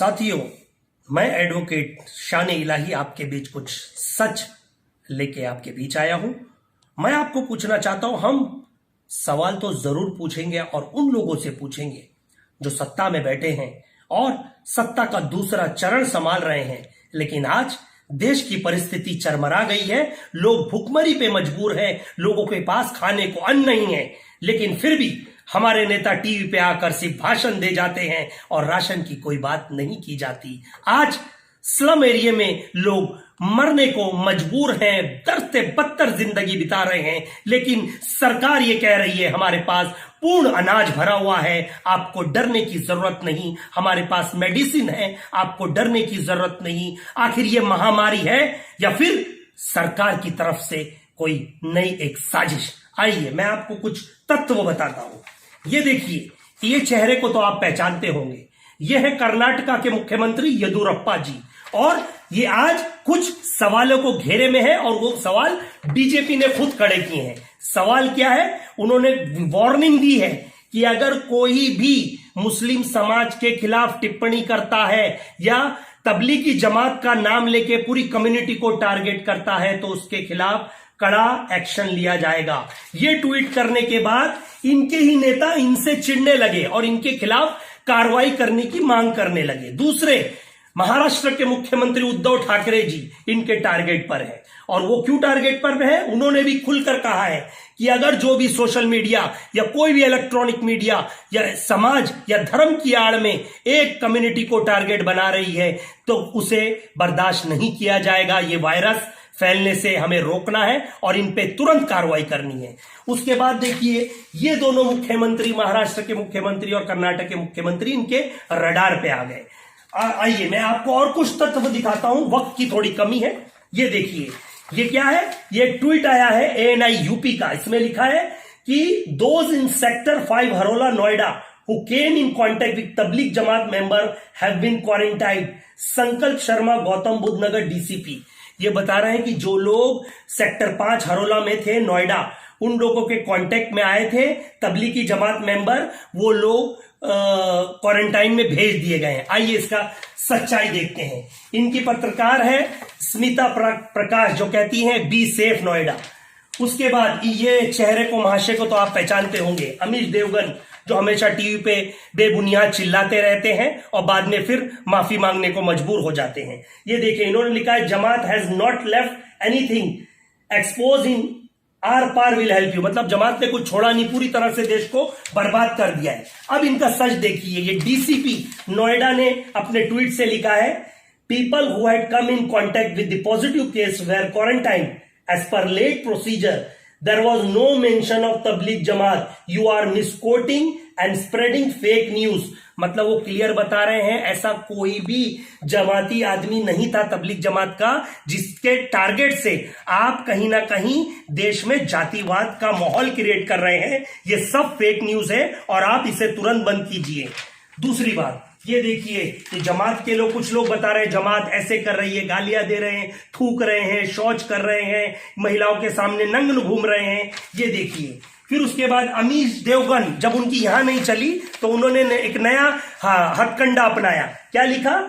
साथियों, मैं एडवोकेट शान इलाही आपके बीच कुछ सच लेके आपके बीच आया हूं। मैं आपको पूछना चाहता हूं, हम सवाल तो जरूर पूछेंगे और उन लोगों से पूछेंगे जो सत्ता में बैठे हैं और सत्ता का दूसरा चरण संभाल रहे हैं, लेकिन आज देश की परिस्थिति चरमरा गई है। लोग भुखमरी पे मजबूर हैं, लोगों के पास खाने को अन्न नहीं है, लेकिन फिर भी हमारे नेता टीवी पे आकर सिर्फ भाषण दे जाते हैं और राशन की कोई बात नहीं की जाती। आज स्लम एरिया में लोग मरने को मजबूर हैं, दर्द से बदतर जिंदगी बिता रहे हैं, लेकिन सरकार ये कह रही है हमारे पास पूर्ण अनाज भरा हुआ है, आपको डरने की जरूरत नहीं, हमारे पास मेडिसिन है, आपको डरने की जरूरत नहीं। आखिर ये महामारी है या फिर सरकार की तरफ से कोई नई एक साजिश? आइए मैं आपको कुछ तत्व बताता हूं। ये देखिए, ये चेहरे को तो आप पहचानते होंगे, ये है कर्नाटका के मुख्यमंत्री येदियुरप्पा जी, और ये आज कुछ सवालों को घेरे में है और वो सवाल बीजेपी ने खुद खड़े किए हैं। सवाल क्या है? उन्होंने वार्निंग दी है कि अगर कोई भी मुस्लिम समाज के खिलाफ टिप्पणी करता है या तबलीगी जमात का नाम लेके पूरी कम्युनिटी को टारगेट करता है तो उसके खिलाफ कड़ा एक्शन लिया जाएगा। ये ट्वीट करने के बाद इनके ही नेता इनसे चिढ़ने लगे और इनके खिलाफ कार्रवाई करने की मांग करने लगे। दूसरे, महाराष्ट्र के मुख्यमंत्री उद्धव ठाकरे जी इनके टारगेट पर है, और वो क्यों टारगेट पर है? उन्होंने भी खुलकर कहा है कि अगर जो भी सोशल मीडिया या कोई भी इलेक्ट्रॉनिक मीडिया या समाज या धर्म की आड़ में एक कम्युनिटी को टारगेट बना रही है तो उसे बर्दाश्त नहीं किया जाएगा। ये वायरस फैलने से हमें रोकना है और इन पे तुरंत कार्रवाई करनी है। उसके बाद देखिए, ये दोनों मुख्यमंत्री, महाराष्ट्र के मुख्यमंत्री और कर्नाटक के मुख्यमंत्री, इनके रडार पे आ गए। आइए मैं आपको और कुछ तत्व दिखाता हूं, वक्त की थोड़ी कमी है। ये देखिए, ये क्या है? ये ट्वीट आया है ANI यूपी का। इसमें लिखा है कि those in sector 5 Harola Noida who came in contact with Tabligh Jamaat member have been quarantined। संकल्प शर्मा, गौतम बुद्ध नगर DCP ये बता रहे हैं कि जो लोग सेक्टर 5 हरोला में थे, नोएडा, उन लोगों के कांटेक्ट में आए थे तबलीगी जमात मेंबर, वो लोग क्वारंटाइन में भेज दिए गए हैं। आइए इसका सच्चाई देखते हैं। इनकी पत्रकार है स्मिता प्रकाश, जो कहती हैं बी सेफ नोएडा। उसके बाद ये चेहरे को, महाशय को तो आप पहचानते होंगे, अमीश देवगन, जो हमेशा टीवी पे बेबुनियाद चिल्लाते रहते हैं और बाद में फिर माफी मांगने को मजबूर हो जाते हैं। ये देखिए, इन्होंने लिखा है Jamaat has not left anything expose in Aar Paar will help you. मतलब जमात ने कुछ छोड़ा नहीं, पूरी तरह से देश को बर्बाद कर दिया है। अब इनका सच देखिए, ये DCP नोएडा ने अपने ट्वीट से लिखा है people who had come in contact with the positive case where quarantine as per laid procedure. There was no mention of Tabligh Jamaat. You are misquoting and spreading fake news। मतलब वो क्लियर बता रहे हैं ऐसा कोई भी जमाती आदमी नहीं था तबलीग जमात का जिसके टारगेट से आप कहीं ना कहीं देश में जातिवाद का माहौल क्रिएट कर रहे हैं। ये सब फेक न्यूज है और आप इसे तुरंत बंद कीजिए। दूसरी बात, ये देखिए, ये जमात के लोग, कुछ लोग बता रहे हैं जमात ऐसे कर रही है, गालियां दे रहे हैं, थूक रहे हैं, शौच कर रहे हैं, महिलाओं के सामने नग्न घूम रहे हैं। ये देखिए, फिर उसके बाद अमीश देवगन, जब उनकी यहां नहीं चली तो उन्होंने एक नया हथकंडा अपनाया। क्या लिखा?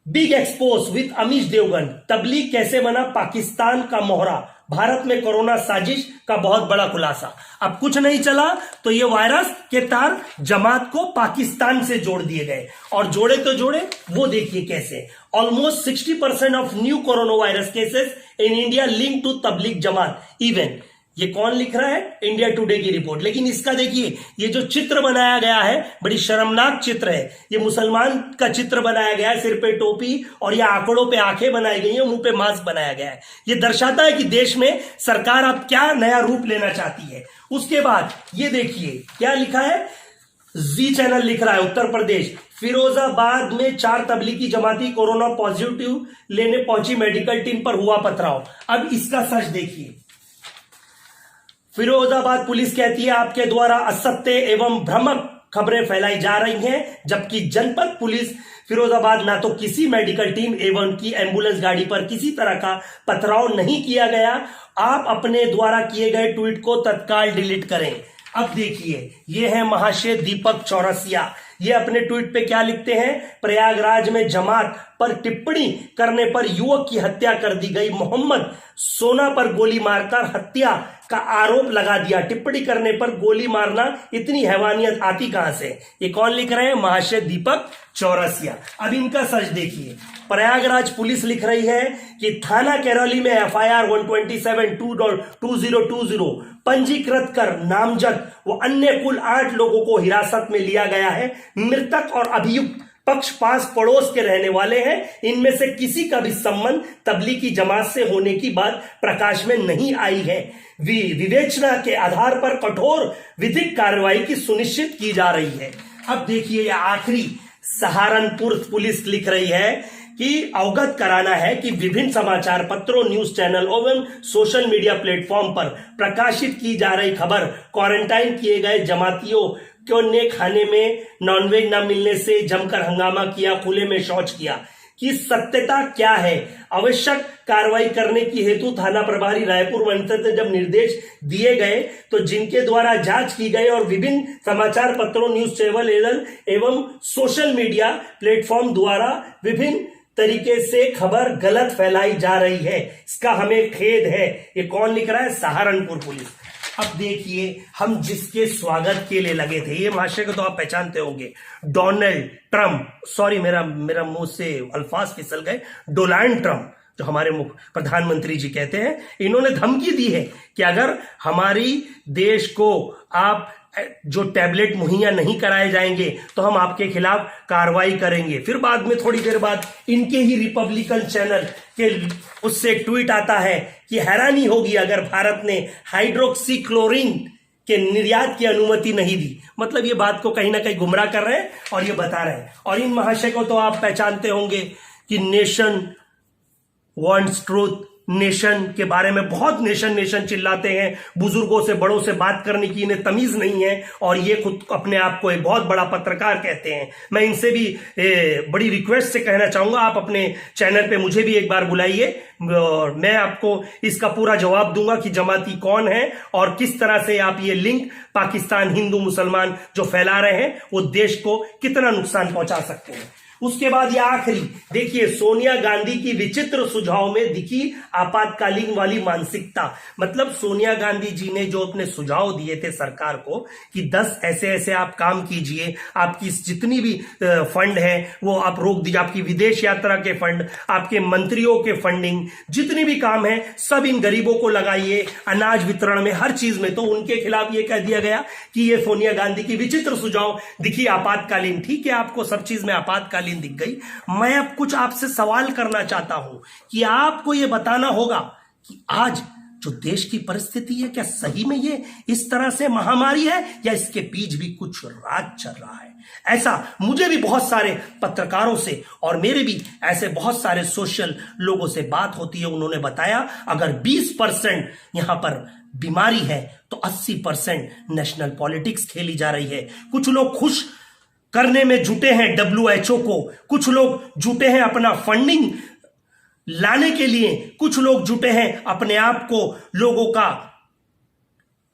Big expose with Amish Devgan, Tabligh कैसे बना पाकिस्तान का मोहरा, भारत में कोरोना साजिश का बहुत बड़ा खुलासा। अब कुछ नहीं चला तो ये वायरस के तार जमात को पाकिस्तान से जोड़ दिए गए, और जोड़े तो जोड़े, वो देखिए कैसे। Almost 60% of new corona virus cases in India link to Tabligh Jamaat event. ये कौन लिख रहा है? इंडिया टुडे की रिपोर्ट। लेकिन इसका देखिए, ये जो चित्र बनाया गया है बड़ी शर्मनाक चित्र है। ये मुसलमान का चित्र बनाया गया है, सिर पे टोपी और ये आंकड़ों पे आंखें बनाई गई हैं, मुंह पे मास्क बनाया गया है। ये दर्शाता है कि देश में सरकार अब क्या नया रूप लेना चाहती है। उसके बाद ये देखिए क्या लिखा है, जी चैनल लिख रहा है उत्तर प्रदेश, फिरोजाबाद में 4 तबलीगी जमाती कोरोना पॉजिटिव लेने पहुंची, मेडिकल टीम पर हुआ पथराव। अब इसका सच देखिए, फिरोजाबाद पुलिस कहती है आपके द्वारा असत्य एवं भ्रामक खबरें फैलाई जा रही हैं, जबकि जनपद पुलिस फिरोजाबाद ना तो किसी मेडिकल टीम एवं की एम्बुलेंस गाड़ी पर किसी तरह का पथराव नहीं किया गया। आप अपने द्वारा किए गए ट्वीट को तत्काल डिलीट करें। अब देखिए, ये है महाशय दीपक चौरसिया, ये अपने ट्वीट पे क्या लिखते हैं? प्रयागराज में जमात पर टिप्पणी करने पर युवक की हत्या कर दी गई। मोहम्मद सोना पर गोली मारकर हत्या का आरोप लगा दिया। टिप्पणी करने पर गोली मारना, इतनी हैवानियत आती कहां से? ये कौन लिख रहे हैं? महाशय दीपक चौरसिया। अब इनका सच देखिए। प्रयागराज पुलिस लिख रही है कि थाना करौली में FIR 127/2020 पंजीकृत कर नामजद व अन्य कुल 8 लोगों को हिरासत में लिया गया है। मृतक और अभियुक्त पक्ष पास पड़ोस के रहने वाले हैं। इनमें से किसी का भी संबंध तबलीगी जमात से होने की बात प्रकाश में नहीं आई है। विवेचना के आधार पर कठोर विधिक कार्रवाई की सुनिश्चित की जा रही है। अब देखिए, यह आखिरी सहारनपुर पुलिस लिख रही है कि अवगत कराना है कि विभिन्न समाचार पत्रों, न्यूज चैनल एवं सोशल मीडिया प्लेटफॉर्म पर प्रकाशित की जा रही खबर क्वारंटाइन किए गए जमातियों ने खाने में नॉनवेज न मिलने से जमकर हंगामा किया, खुले में शौच किया, की सत्यता क्या है? आवश्यक कार्रवाई करने की हेतु थाना प्रभारी रायपुर मंडल ने जब निर्देश दिए गए तो जिनके द्वारा जांच की गई और विभिन्न समाचार पत्रों, न्यूज चैनल एवं सोशल मीडिया प्लेटफॉर्म द्वारा विभिन्न तरीके से खबर गलत फैलाई जा रही है, इसका हमें खेद है। ये कौन लिख रहा है? सहारनपुर पुलिस। अब देखिए, हम जिसके स्वागत के लिए लगे थे, ये महाशय को तो आप पहचानते होंगे, डोनाल्ड ट्रंप, सॉरी मेरा मुंह से अल्फाज फिसल गए, डोनाल्ड ट्रंप, जो हमारे प्रधानमंत्री जी कहते हैं, इन्होंने धमकी दी है कि अगर हमारी देश को आप जो टैबलेट मुहैया नहीं कराए जाएंगे तो हम आपके खिलाफ कार्रवाई करेंगे। फिर बाद में थोड़ी देर बाद इनके ही रिपब्लिकन चैनल के उससे ट्वीट आता है कि हैरानी होगी अगर भारत ने हाइड्रोक्सीक्लोरीन के निर्यात की अनुमति नहीं दी। मतलब ये बात को कहीं ना कहीं गुमराह कर रहे हैं और ये बता रहे हैं। और इन महाशय को तो आप पहचानते होंगे कि नेशन वांट्स ट्रूथ, नेशन के बारे में बहुत नेशन चिल्लाते हैं। बुजुर्गों से, बड़ों से बात करने की इन्हें तमीज नहीं है और ये खुद अपने आप को एक बहुत बड़ा पत्रकार कहते हैं। मैं इनसे भी बड़ी रिक्वेस्ट से कहना चाहूंगा, आप अपने चैनल पे मुझे भी एक बार बुलाइए और मैं आपको इसका पूरा जवाब दूंगा कि जमाती कौन है और किस तरह से आप ये लिंक पाकिस्तान हिंदू मुसलमान जो फैला रहे हैं वो देश को कितना नुकसान पहुंचा सकते हैं। उसके बाद ये आखिरी देखिए, सोनिया गांधी की विचित्र सुझाव में दिखी आपातकालीन वाली मानसिकता। मतलब सोनिया गांधी जी ने जो अपने सुझाव दिए थे सरकार को कि 10 ऐसे आप काम कीजिए, आपकी जितनी भी फंड है वो आप रोक दीजिए, आपकी विदेश यात्रा के फंड, आपके मंत्रियों के फंडिंग, जितनी भी काम है सब इन गरीबों को लगाइए, अनाज वितरण में, हर चीज में। तो उनके खिलाफ ये कह दिया गया कि ये सोनिया गांधी की विचित्र सुझाव दिखी आपातकालीन। ठीक है, आपको सब चीज में आपातकालीन दिख गई। मैं अब कुछ आपसे सवाल करना चाहता हूं कि आपको यह बताना होगा कि आज जो देश की परिस्थिति है, क्या सही में ये इस तरह से महामारी है या इसके बीच भी कुछ राज चल रहा है? ऐसा मुझे भी बहुत सारे पत्रकारों से और मेरे भी ऐसे बहुत सारे सोशल लोगों से बात होती है। उन्होंने बताया अगर 20% यहां पर बीमारी है तो 80% नेशनल पॉलिटिक्स खेली जा रही है। कुछ लोग खुश करने में जुटे हैं WHO को, कुछ लोग जुटे हैं अपना फंडिंग लाने के लिए, कुछ लोग जुटे हैं अपने आप को लोगों का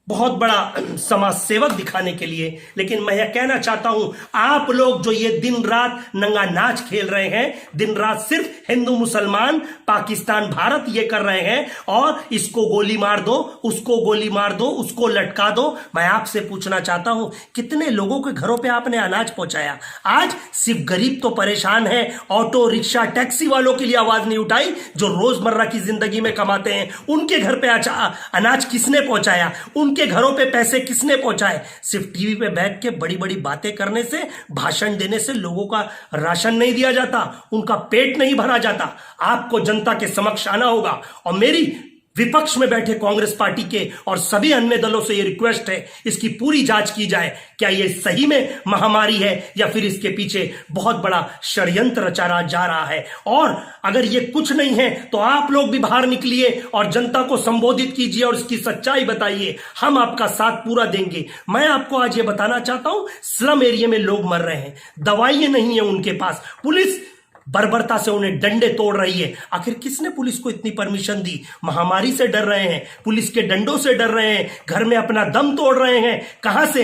बहुत बड़ा समाज सेवक दिखाने के लिए। लेकिन मैं यह कहना चाहता हूं, आप लोग जो ये दिन रात नंगा नाच खेल रहे हैं, दिन रात सिर्फ हिंदू मुसलमान, पाकिस्तान भारत ये कर रहे हैं और इसको गोली मार दो, उसको गोली मार दो, उसको लटका दो। मैं आपसे पूछना चाहता हूं, कितने लोगों के घरों पे आपने अनाज पहुंचाया? आज सिर्फ गरीब तो परेशान है, ऑटो रिक्शा टैक्सी वालों के लिए आवाज नहीं उठाई जो रोजमर्रा की जिंदगी में कमाते हैं। उनके घर पे अनाज किसने पहुंचाया? उनके घरों पे पैसे किसने पहुंचाए? सिर्फ टीवी पे बैठ के बड़ी बड़ी बातें करने से, भाषण देने से लोगों का राशन नहीं दिया जाता, उनका पेट नहीं भरा जाता। आपको जनता के समक्ष आना होगा और मेरी विपक्ष में बैठे कांग्रेस पार्टी के और सभी अन्य दलों से यह रिक्वेस्ट है, इसकी पूरी जांच की जाए। क्या यह सही में महामारी है या फिर इसके पीछे बहुत बड़ा षड्यंत्र रचा जा रहा है? और अगर ये कुछ नहीं है तो आप लोग भी बाहर निकलिए और जनता को संबोधित कीजिए और इसकी सच्चाई बताइए। हम आपका साथ पूरा देंगे। मैं आपको आज ये बताना चाहता हूं, स्लम एरिया में लोग मर रहे हैं, दवाइयां नहीं है उनके पास, पुलिस बर्बरता से उन्हें डंडे तोड़ रही है। आखिर किसने पुलिस को इतनी परमिशन दी? महामारी से डर रहे हैं, पुलिस के डंडों से डर रहे हैं, घर में अपना दम तोड़ रहे हैं। कहां से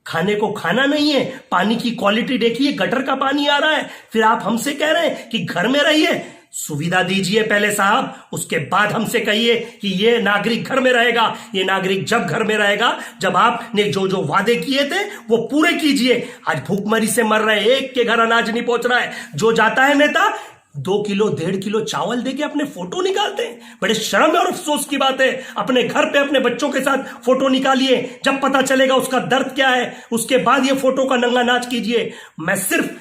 खाने को खाना नहीं है, पानी की क्वालिटी देखिए, गटर का पानी आ रहा है, फिर आप हमसे कह रहे हैं कि घर में रहिए। सुविधा दीजिए पहले साहब, उसके बाद हमसे कहिए कि ये नागरिक घर में रहेगा। ये नागरिक जब घर में रहेगा जब आपने जो जो वादे किए थे वो पूरे कीजिए। आज भूखमरी से मर रहे, एक के घर अनाज नहीं पहुंच रहा है। जो जाता है नेता 2 किलो 1.5 किलो चावल देके अपने फोटो निकालते हैं। बड़े शर्म और अफसोस की बात है। अपने घर पे अपने बच्चों के साथ फोटो निकालिए, जब पता चलेगा उसका दर्द क्या है उसके बाद ये फोटो का नंगा नाच कीजिए। मैं सिर्फ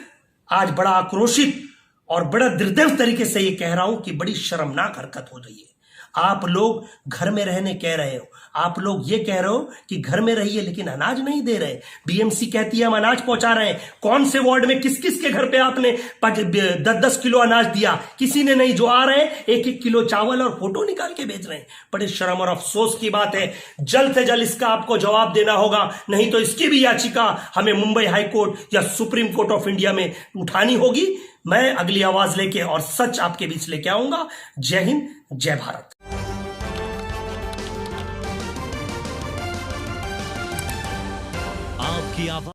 आज बड़ा आक्रोशित और बड़ा निर्दयी तरीके से ये कह रहा हूं कि बड़ी शर्मनाक हरकत हो रही है। आप लोग घर में रहने कह रहे हो, आप लोग ये कह रहे हो कि घर में रहिए, लेकिन अनाज नहीं दे रहे। बीएमसी कहती है हम अनाज पहुंचा रहे हैं। कौन से वार्ड में किस किस के घर पे आपने 10-10 किलो अनाज दिया? किसी ने नहीं। जो आ रहे हैं 1-1 किलो चावल और फोटो निकाल के भेज रहे हैं। बड़े शर्म और अफसोस की बात है। जल्द से जल्द इसका आपको जवाब देना होगा, नहीं तो इसकी भी याचिका हमें मुंबई हाई कोर्ट या सुप्रीम कोर्ट ऑफ इंडिया में उठानी होगी। मैं अगली आवाज लेके और सच आपके बीच लेके आऊंगा। जय हिंद, जय भारत। आपकी आवाज